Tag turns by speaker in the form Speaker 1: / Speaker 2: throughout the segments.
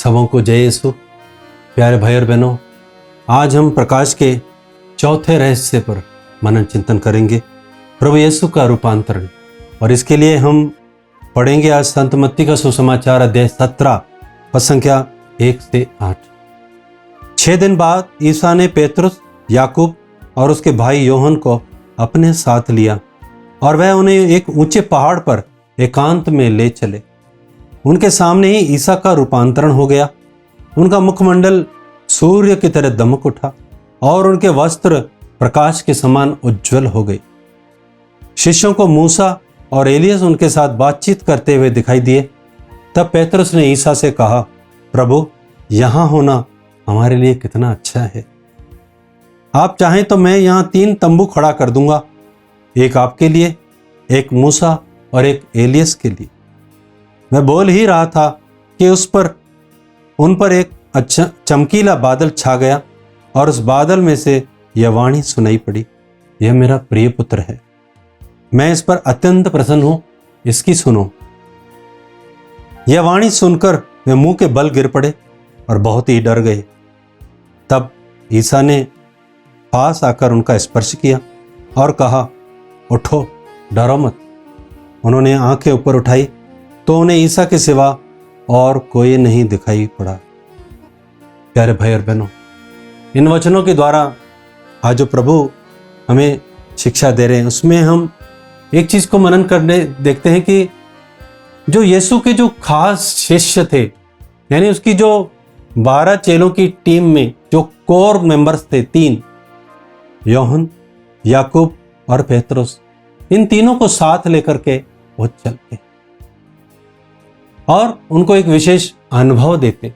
Speaker 1: सबों को जय यीशु। प्यारे भाई और बहनों, आज हम प्रकाश के चौथे रहस्य पर मनन चिंतन करेंगे, प्रभु यीशु का रूपांतरण। और इसके लिए हम पढ़ेंगे आज संत मत्ती का सुसमाचार अध्याय 17 पद संख्या 1 से 8। 6 दिन बाद ईसा ने पेतरुस, याकूब और उसके भाई योहन को अपने साथ लिया और वह उन्हें एक ऊंचे पहाड़ पर एकांत में ले चले। उनके सामने ही ईसा का रूपांतरण हो गया। उनका मुखमंडल सूर्य की तरह दमक उठा और उनके वस्त्र प्रकाश के समान उज्जवल हो गए। शिष्यों को मूसा और एलियस उनके साथ बातचीत करते हुए दिखाई दिए। तब पेतरुस ने ईसा से कहा, प्रभु, यहाँ होना हमारे लिए कितना अच्छा है। आप चाहें तो मैं यहाँ 3 तंबू खड़ा कर दूंगा, एक आपके लिए, एक मूसा और एक एलियस के लिए। मैं बोल ही रहा था कि उन पर एक अच्छा चमकीला बादल छा गया और उस बादल में से यह वाणी सुनाई पड़ी, यह मेरा प्रिय पुत्र है, मैं इस पर अत्यंत प्रसन्न हूं, इसकी सुनो। यह वाणी सुनकर वे मुंह के बल गिर पड़े और बहुत ही डर गए। तब ईसा ने पास आकर उनका स्पर्श किया और कहा, उठो, डरो मत। उन्होंने आंखें ऊपर उठाई तो उन्हें ईसा के सिवा और कोई नहीं दिखाई पड़ा। प्यारे भाई और बहनों, इन वचनों के द्वारा आज जो प्रभु हमें शिक्षा दे रहे हैं उसमें हम एक चीज को मनन करने देखते हैं कि जो यीशु के जो खास शिष्य थे, यानी उसकी जो 12 चेलों की टीम में जो कोर मेंबर्स थे, 3, योहन, याकूब और पेतरुस, इन तीनों को साथ लेकर के वो चलते और उनको एक विशेष अनुभव देते,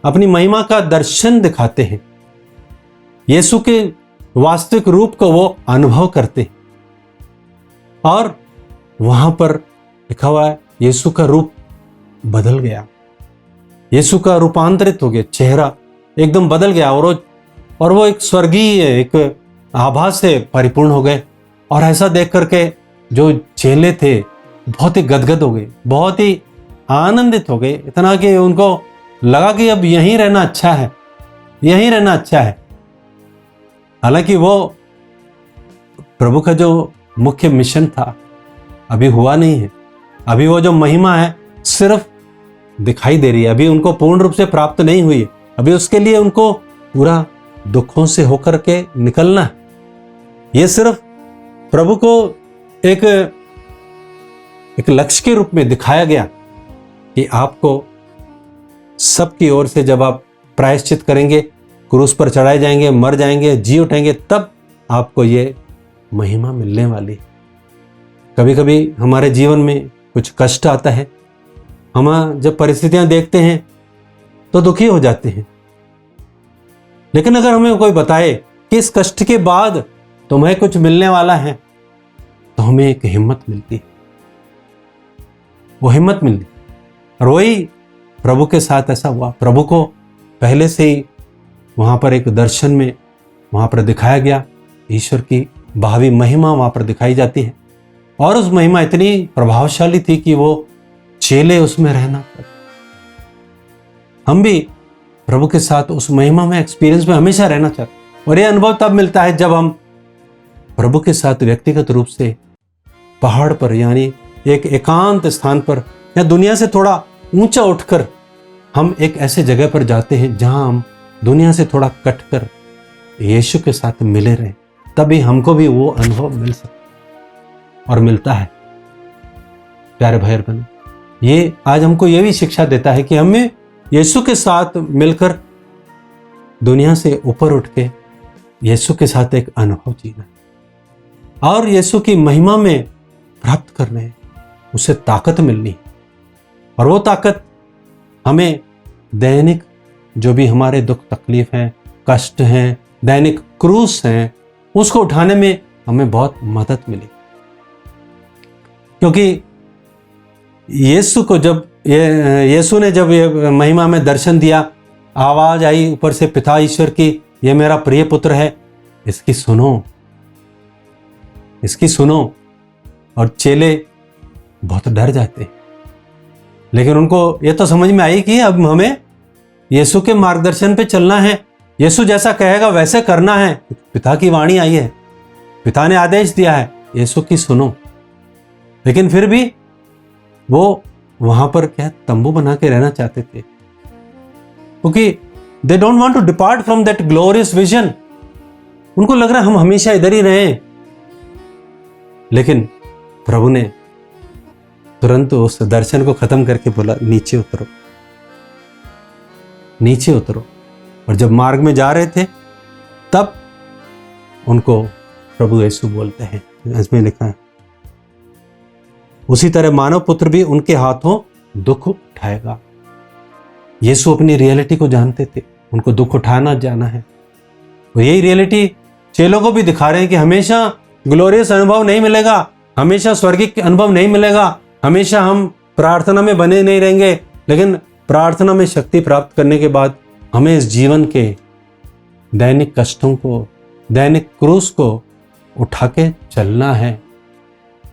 Speaker 1: अपनी महिमा का दर्शन दिखाते हैं, यीशु के वास्तविक रूप को वो अनुभव करते हैं। और वहां पर लिखा हुआ है यीशु का रूप बदल गया, यीशु का रूपांतरित हो गया, चेहरा एकदम बदल गया और वो एक स्वर्गीय एक आभा से परिपूर्ण हो गए। और ऐसा देख करके जो चेले थे बहुत ही गदगद हो गए, बहुत ही आनंदित हो गए, इतना कि उनको लगा कि अब यहीं रहना अच्छा है, यहीं रहना अच्छा है। हालांकि वो प्रभु का जो मुख्य मिशन था अभी हुआ नहीं है, अभी वो जो महिमा है सिर्फ दिखाई दे रही है, अभी उनको पूर्ण रूप से प्राप्त नहीं हुई है। अभी उसके लिए उनको पूरा दुखों से होकर के निकलना है। ये सिर्फ प्रभु को एक लक्ष्य के रूप में दिखाया गया कि आपको सबकी ओर से जब आप प्रायश्चित करेंगे, क्रूस पर चढ़ाए जाएंगे, मर जाएंगे, जी उठेंगे, तब आपको ये महिमा मिलने वाली। कभी कभी हमारे जीवन में कुछ कष्ट आता है, हम जब परिस्थितियां देखते हैं तो दुखी हो जाते हैं, लेकिन अगर हमें कोई बताए कि इस कष्ट के बाद तुम्हें कुछ मिलने वाला है, तो हमें एक हिम्मत मिलती है, वो हिम्मत मिलती। और वही प्रभु के साथ ऐसा हुआ। प्रभु को पहले से ही वहां पर एक दर्शन में वहां पर दिखाया गया, ईश्वर की भावी महिमा वहां पर दिखाई जाती है और उस महिमा इतनी प्रभावशाली थी कि वो चेले उसमें रहना पड़ा। हम भी प्रभु के साथ उस महिमा में, एक्सपीरियंस में हमेशा रहना चाहते। और ये अनुभव तब मिलता है जब हम प्रभु के साथ व्यक्तिगत रूप से पहाड़ पर, यानी एक एकांत स्थान पर या दुनिया से थोड़ा ऊंचा उठकर हम एक ऐसे जगह पर जाते हैं जहां हम दुनिया से थोड़ा कटकर यीशु के साथ मिले रहें, तभी हमको भी वो अनुभव मिल सकता और मिलता है। प्यारे भाई और बहनों, ये आज हमको ये भी शिक्षा देता है कि हमें यीशु के साथ मिलकर दुनिया से ऊपर उठ के यीशु के साथ एक अनुभव जीना और यीशु की महिमा में प्राप्त करने, उसे ताकत मिलनी। और वो ताकत हमें दैनिक जो भी हमारे दुख तकलीफ हैं, कष्ट हैं, दैनिक क्रूस हैं, उसको उठाने में हमें बहुत मदद मिली। क्योंकि यीशु ने जब ये महिमा में दर्शन दिया, आवाज आई ऊपर से पिता ईश्वर की, ये मेरा प्रिय पुत्र है, इसकी सुनो, इसकी सुनो। और चेले बहुत डर जाते हैं, लेकिन उनको ये तो समझ में आई कि अब हमें यीशु के मार्गदर्शन पे चलना है, यीशु जैसा कहेगा वैसे करना है। पिता की वाणी आई है, पिता ने आदेश दिया है, यीशु की सुनो। लेकिन फिर भी वो वहां पर क्या तंबू बना के रहना चाहते थे, क्योंकि they don't want to depart from that glorious vision. उनको लग रहा हम हमेशा इधर ही रहें। लेकिन प्रभु ने तुरंत उस दर्शन को खत्म करके बोला, नीचे उतरो, नीचे उतरो। और जब मार्ग में जा रहे थे तब उनको प्रभु यीशु बोलते हैं, इसमें लिखा है, उसी तरह मानव पुत्र भी उनके हाथों दुख उठाएगा। यीशु अपनी रियलिटी को जानते थे, उनको दुख उठाना जाना है। वो यही रियलिटी चेलों को भी दिखा रहे हैं कि हमेशा ग्लोरियस अनुभव नहीं मिलेगा, हमेशा स्वर्गिक अनुभव नहीं मिलेगा, हमेशा हम प्रार्थना में बने नहीं रहेंगे। लेकिन प्रार्थना में शक्ति प्राप्त करने के बाद हमें इस जीवन के दैनिक कष्टों को, दैनिक क्रूस को उठा के चलना है।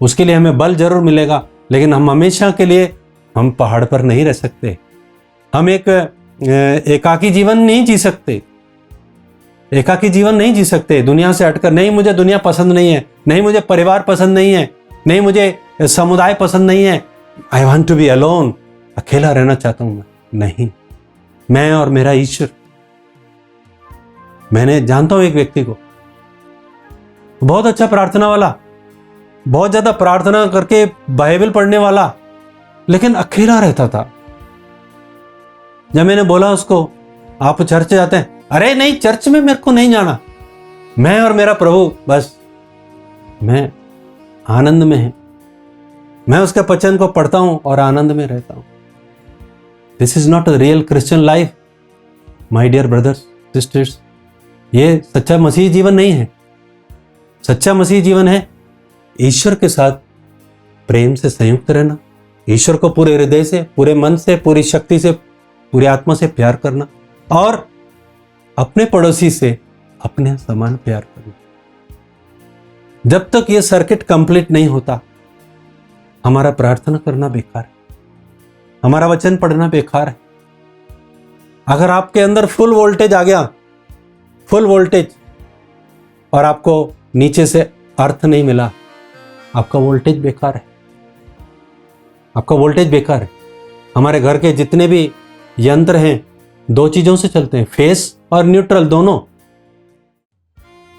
Speaker 1: उसके लिए हमें बल जरूर मिलेगा, लेकिन हम हमेशा के लिए हम पहाड़ पर नहीं रह सकते। हम एक एकाकी जीवन नहीं जी सकते, एकाकी जीवन नहीं जी सकते दुनिया से हटकर। नहीं, मुझे दुनिया पसंद नहीं है, नहीं मुझे परिवार पसंद नहीं है, नहीं मुझे समुदाय पसंद नहीं है, I want to be alone, अकेला रहना चाहता हूं मैं। नहीं, मैं और मेरा ईश्वर। मैंने जानता हूं एक व्यक्ति को, बहुत अच्छा प्रार्थना वाला, बहुत ज्यादा प्रार्थना करके बाइबल पढ़ने वाला, लेकिन अकेला रहता था। जब मैंने बोला उसको, आप चर्च जाते हैं? अरे नहीं, चर्च में मेरे को नहीं जाना, मैं और मेरा प्रभु बस, मैं आनंद में है, मैं उसके वचन को पढ़ता हूं और आनंद में रहता हूं। This is not a real Christian life my dear brothers sisters. ये सच्चा मसीही जीवन नहीं है। सच्चा मसीही जीवन है ईश्वर के साथ प्रेम से संयुक्त रहना, ईश्वर को पूरे हृदय से, पूरे मन से, पूरी शक्ति से, पूरी आत्मा से प्यार करना, और अपने पड़ोसी से अपने समान प्यार करना। जब तक ये सर्किट कंप्लीट नहीं होता, हमारा प्रार्थना करना बेकार है, हमारा वचन पढ़ना बेकार है। अगर आपके अंदर फुल वोल्टेज आ गया, फुल वोल्टेज, और आपको नीचे से अर्थ नहीं मिला, आपका वोल्टेज बेकार है, आपका वोल्टेज बेकार है। हमारे घर के जितने भी यंत्र हैं दो चीजों से चलते हैं, फेस और न्यूट्रल दोनों।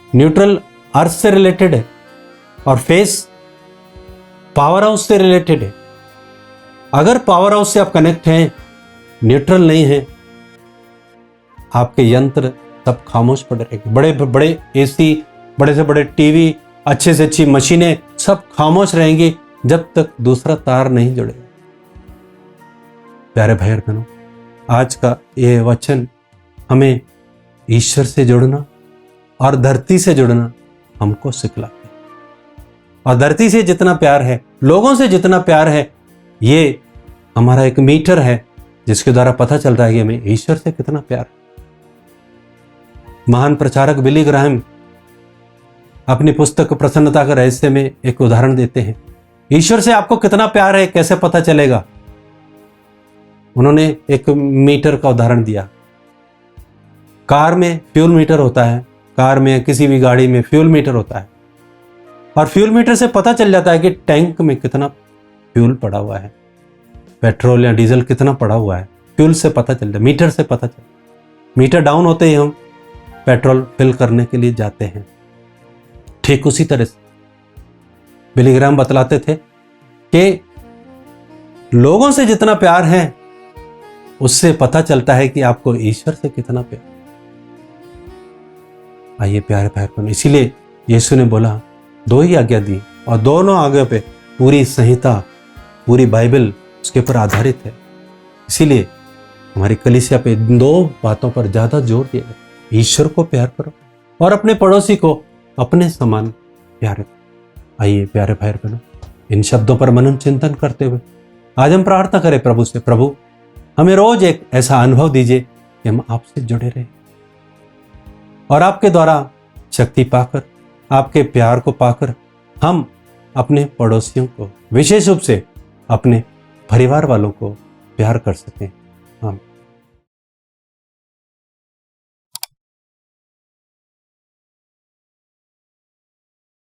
Speaker 1: न्यूट्रल अर्थ से रिलेटेड है और फेस पावर हाउस से रिलेटेड है। अगर पावर हाउस से आप कनेक्ट हैं, न्यूट्रल नहीं है, आपके यंत्र सब खामोश पड़े रहेंगे। बड़े बड़े एसी, बड़े से बड़े टीवी, अच्छे से अच्छी मशीनें सब खामोश रहेंगी जब तक दूसरा तार नहीं जुड़ेगा। प्यारे भाई और बहनों, आज का ये वचन हमें ईश्वर से जुड़ना और धरती से जुड़ना हमको सिखलाते हैं। और धरती से जितना प्यार है, लोगों से जितना प्यार है, ये हमारा एक मीटर है जिसके द्वारा पता चलता है कि हमें ईश्वर से कितना प्यार है। महान प्रचारक बिली ग्राहम अपनी पुस्तक प्रसन्नता का रहस्य में एक उदाहरण देते हैं। ईश्वर से आपको कितना प्यार है कैसे पता चलेगा? उन्होंने एक मीटर का उदाहरण दिया। कार में फ्यूल मीटर होता है, कार में किसी भी गाड़ी में फ्यूल मीटर होता है, और फ्यूल मीटर से पता चल जाता है कि टैंक में कितना फ्यूल पड़ा हुआ है, पेट्रोल या डीजल कितना पड़ा हुआ है। फ्यूल से पता चल जाता, मीटर से पता चल। मीटर डाउन होते ही हम पेट्रोल फिल करने के लिए जाते हैं। ठीक उसी तरह से बिली ग्राहम बतलाते थे कि लोगों से जितना प्यार है उससे पता चलता है कि आपको ईश्वर से कितना प्यार। आइए प्यारे भाई, इसीलिए यीशु ने बोला, दो ही आज्ञा दी, और दोनों आज्ञा पे पूरी संहिता, पूरी बाइबल उसके ऊपर आधारित है। इसीलिए हमारी कलीसिया पे दो बातों पर ज्यादा जोर दिया गया, ईश्वर को प्यार करो और अपने पड़ोसी को अपने समान प्यार करो। आइए प्यारे भाई बहनों, इन शब्दों पर मनन चिंतन करते हुए आज हम प्रार्थना करें प्रभु से, प्रभु हमें रोज एक ऐसा अनुभव दीजिए कि हम आपसे जुड़े रहें और आपके द्वारा शक्ति पाकर, आपके प्यार को पाकर हम अपने पड़ोसियों को, विशेष रूप से अपने परिवार वालों को प्यार कर सकें। आमीन।